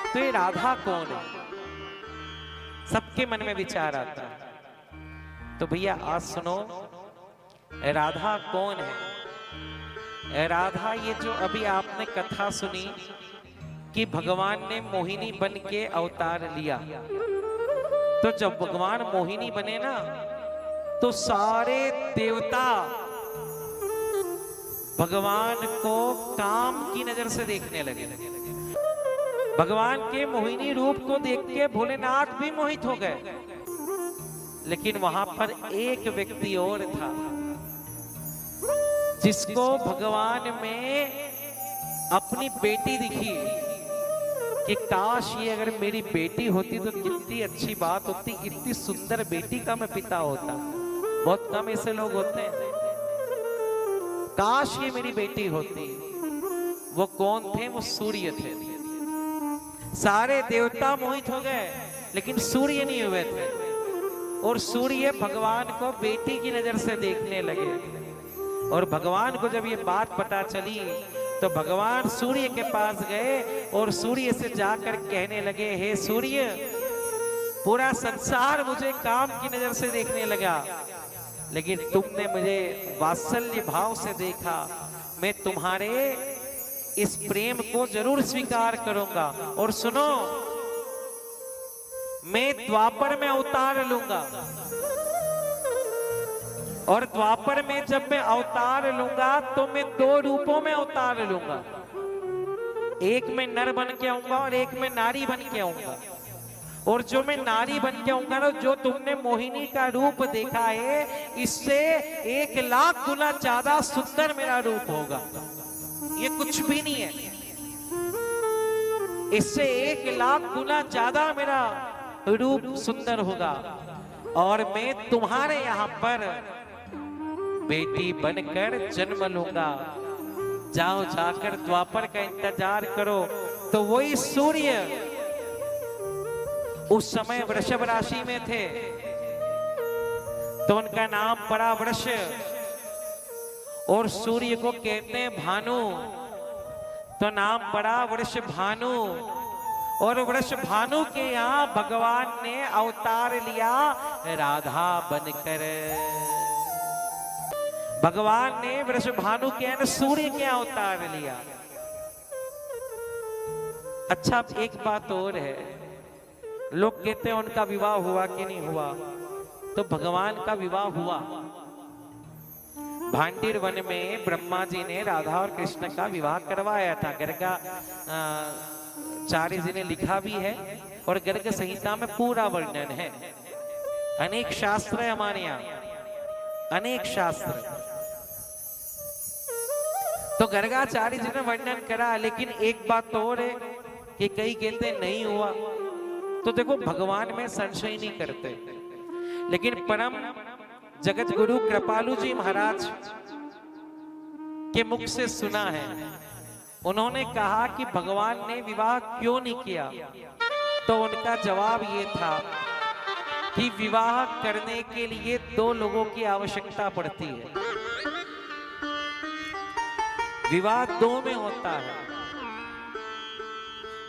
तो ये राधा कौन है, सबके मन में विचार आता है। तो भैया आज सुनो, राधा कौन है। राधा ये जो अभी आपने कथा सुनी कि भगवान ने मोहिनी बन के अवतार लिया, तो जब भगवान मोहिनी बने ना तो सारे देवता भगवान को काम की नजर से देखने लगे। भगवान के मोहिनी रूप को देख के भोलेनाथ भी मोहित हो गए। लेकिन वहां पर एक व्यक्ति और था जिसको भगवान में अपनी बेटी दिखी कि काश ये अगर मेरी बेटी होती तो कितनी अच्छी बात होती, इतनी सुंदर बेटी का मैं पिता होता। बहुत कम ऐसे लोग होते हैं, काश ये मेरी बेटी होती। वो कौन थे? वो सूर्य थे। सारे देवता मोहित हो गए लेकिन सूर्य नहीं हुए थे, और सूर्य भगवान को बेटी की नजर से देखने लगे। और भगवान को जब ये बात पता चली तो भगवान सूर्य के पास गए और सूर्य से जाकर कहने लगे, हे सूर्य, पूरा संसार मुझे काम की नजर से देखने लगा, लेकिन तुमने मुझे वात्सल्य भाव से देखा। मैं तुम्हारे इस प्रेम को जरूर स्वीकार करूंगा। और सुनो, मैं द्वापर में अवतार लूंगा, और द्वापर में जब मैं अवतार लूंगा तो मैं दो रूपों में अवतार लूंगा। एक में नर बन के आऊंगा और एक में नारी बन के आऊंगा। और जो मैं नारी बन के आऊंगा ना, जो तुमने मोहिनी का रूप देखा है, इससे 1,00,000 गुना ज्यादा सुंदर मेरा रूप होगा। ये कुछ भी नहीं है, इससे 1,00,000 गुना ज्यादा मेरा रूप सुंदर होगा। और मैं तुम्हारे यहां पर बेटी बनकर जन्म लूंगा। जाओ, जाकर द्वापर का इंतजार करो। तो वही सूर्य उस समय वृषभ राशि में थे, तो उनका नाम पड़ा वृष, और सूर्य को कहते हैं भानु, तो नाम पड़ा वृष भानु। और वृष भानु के यहां भगवान ने अवतार लिया राधा बनकर। भगवान ने वृष भानु के सूर्य के अवतार लिया। अच्छा, एक बात और है, लोग कहते हैं उनका विवाह हुआ कि नहीं हुआ, तो भगवान का विवाह हुआ। भांडीर वन में ब्रह्मा जी ने राधा और कृष्ण का विवाह करवाया था। गर्ग आचार्य जी ने लिखा भी है और गर्ग संहिता में पूरा वर्णन है। अनेक शास्त्र है हमारे यहाँ, अनेक शास्त्र। तो गर्गाचार्य जी ने वर्णन करा। लेकिन एक बात तो और है कि कई कहते नहीं हुआ, तो देखो भगवान में संशय नहीं करते। लेकिन परम जगत गुरु कृपालु जी महाराज के मुख से सुना है, उन्होंने कहा कि भगवान ने विवाह क्यों नहीं किया, तो उनका जवाब ये था कि विवाह करने के लिए 2 लोगों की आवश्यकता पड़ती है। विवाह 2 में होता है।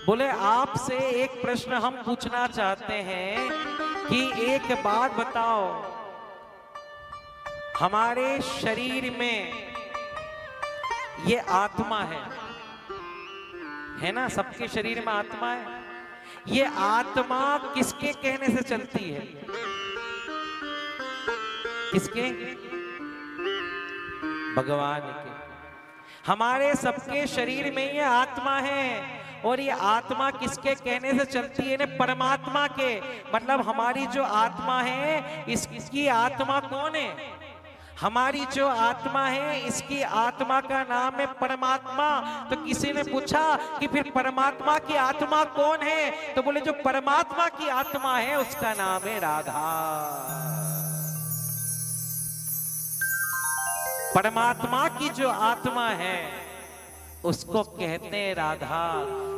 बोले, आपसे एक प्रश्न हम पूछना चाहते हैं कि एक बात बताओ, हमारे शरीर में ये आत्मा है ना, सबके शरीर में आत्मा है। ये आत्मा किसके कहने से चलती है? किसके? भगवान के। हमारे सबके शरीर में ये आत्मा है, और ये आत्मा किसके कहने से चलती है? परमात्मा के। मतलब हमारी जो आत्मा है, इसकी आत्मा कौन है? हमारी जो आत्मा है, इसकी आत्मा का नाम है परमात्मा। तो किसी ने पूछा कि फिर परमात्मा की आत्मा कौन है? तो बोले, जो परमात्मा की आत्मा है उसका नाम है राधा। परमात्मा की जो आत्मा है उसको कहते हैं राधा।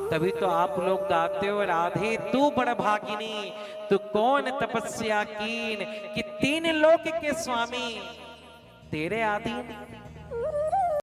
तभी तो आप लोग गाते हो, राधे तू बड़ भागिनी, तू कौन तपस्या कीन, कि 3 लोक के स्वामी तेरे आधीन।